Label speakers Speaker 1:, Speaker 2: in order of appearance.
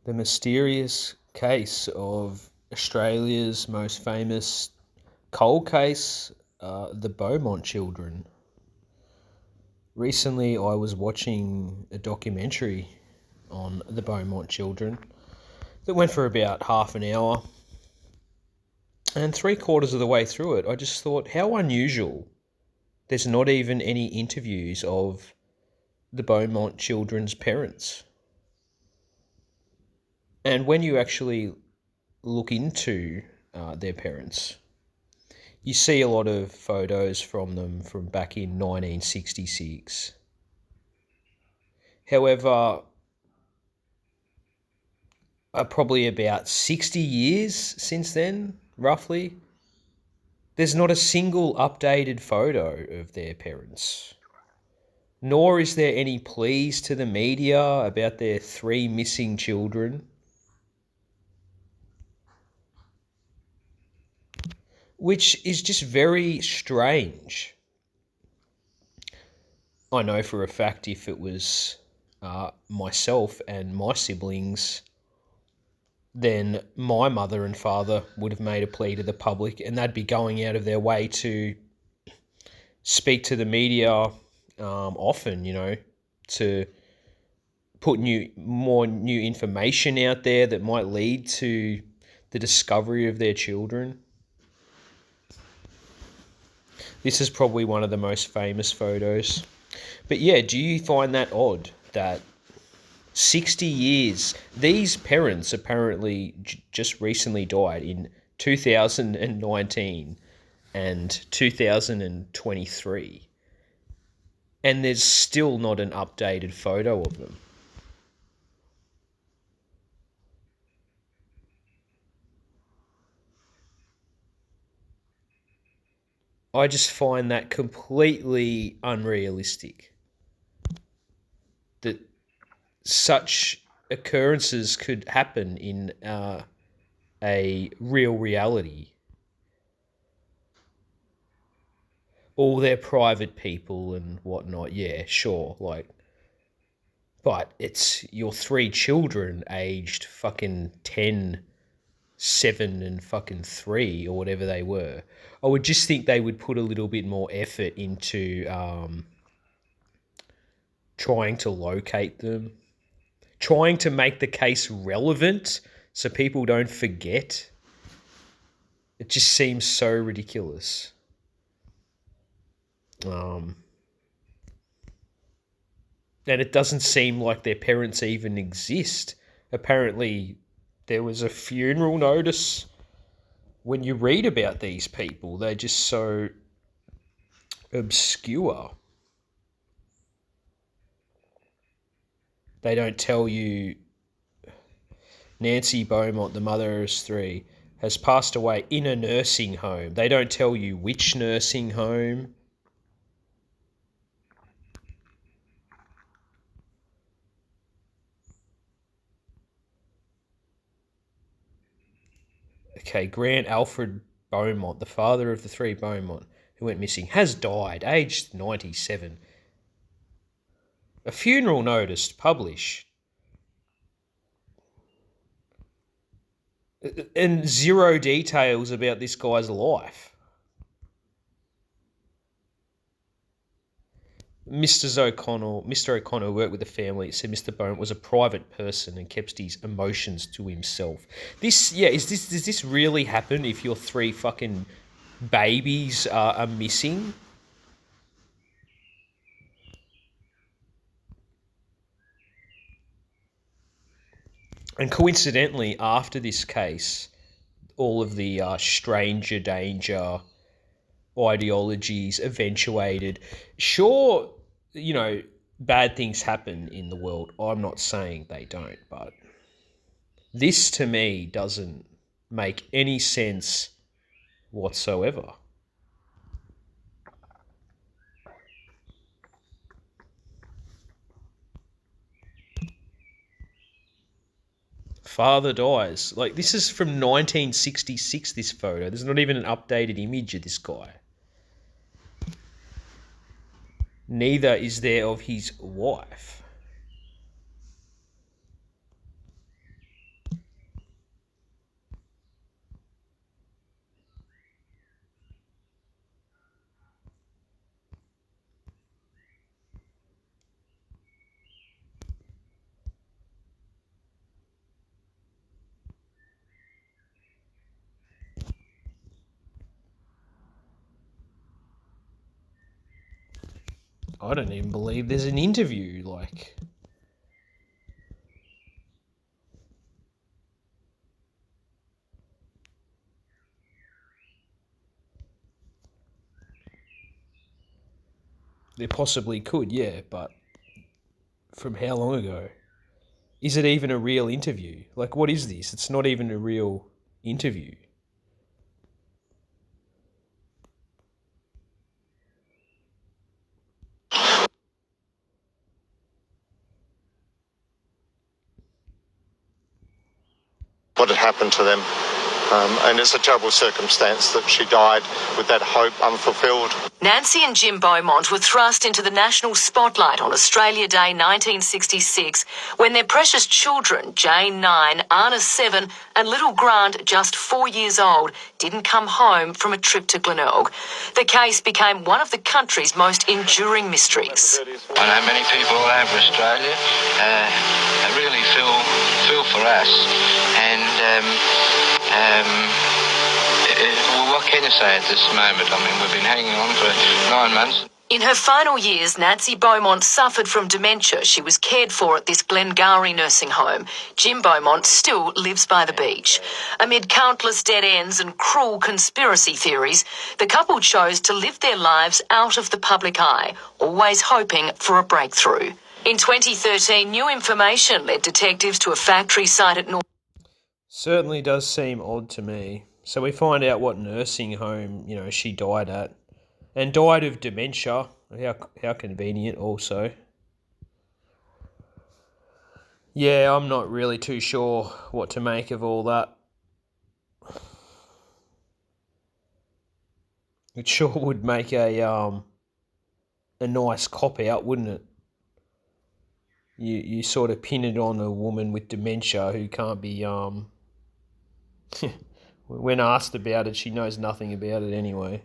Speaker 1: The mysterious case of Australia's most famous cold case, the Beaumont children. Recently, I was watching a documentary on the Beaumont children that went for about half an hour, and three-quarters of the way through it, I just thought, how unusual. There's not even any interviews of the Beaumont children's parents. And when you actually look into their parents, you see a lot of photos from them from back in 1966. However, probably about 60 years since then, roughly, there's not a single updated photo of their parents. Nor is there any pleas to the media about their three missing children, which is just very strange. I know for a fact if it was myself and my siblings, then my mother and father would have made a plea to the public, and they'd be going out of their way to speak to the media often, to put more new information out there that might lead to the discovery of their children. This is probably one of the most famous photos. But yeah, do you find that odd that 60 years, these parents apparently just recently died in 2019 and 2023, and there's still not an updated photo of them? I just find that completely unrealistic that such occurrences could happen in a real reality. All their private people and whatnot, yeah, sure, but it's your three children aged fucking 10, 7, and fucking 3, or whatever they were. I would just think they would put a little bit more effort into trying to locate them, trying to make the case relevant so people don't forget. It just seems so ridiculous. Um, and it doesn't seem like their parents even exist. Apparently, there was a funeral notice. When you read about these people, they're just so obscure. They don't tell you Nancy Beaumont, the mother of three, has passed away in a nursing home. They don't tell you which nursing home. Okay, Grant Alfred Beaumont, the father of the three Beaumont who went missing, has died, aged 97. A funeral notice published, and zero details about this guy's life. Mr. O'Connell worked with the family. It said Mr. Beaumont was a private person and kept his emotions to himself. Does this really happen if your three fucking babies are missing? And coincidentally, after this case, all of the stranger danger ideologies eventuated. Sure, bad things happen in the world. I'm not saying they don't, but this to me doesn't make any sense whatsoever. Father dies. Like, this is from 1966, this photo. There's not even an updated image of this guy. Neither is there of his wife. I don't even believe there's an interview. Like, there possibly could, yeah, but from how long ago? Is it even a real interview? Like, what is this? It's not even a real interview.
Speaker 2: What had happened to them. And it's a terrible circumstance that she died with that hope unfulfilled.
Speaker 3: Nancy and Jim Beaumont were thrust into the national spotlight on Australia Day 1966 when their precious children, Jane 9, Anna 7 and little Grant, just 4 years old, didn't come home from a trip to Glenelg. The case became one of the country's most enduring mysteries.
Speaker 4: I know many people all over Australia really feel for us, and well, what can you say at this moment? I mean, we've been hanging on for 9 months.
Speaker 3: In her final years, Nancy Beaumont suffered from dementia. She was cared for at this Glengarry nursing home. Jim Beaumont still lives by the beach. Amid countless dead ends and cruel conspiracy theories, the couple chose to live their lives out of the public eye, always hoping for a breakthrough. In 2013, new information led detectives to a factory site at North.
Speaker 1: Certainly does seem odd to me. So we find out what nursing home, she died at. And died of dementia. How convenient also. Yeah, I'm not really too sure what to make of all that. It sure would make a nice cop out, wouldn't it? You sort of pin it on a woman with dementia who can't be when asked about it, she knows nothing about it anyway.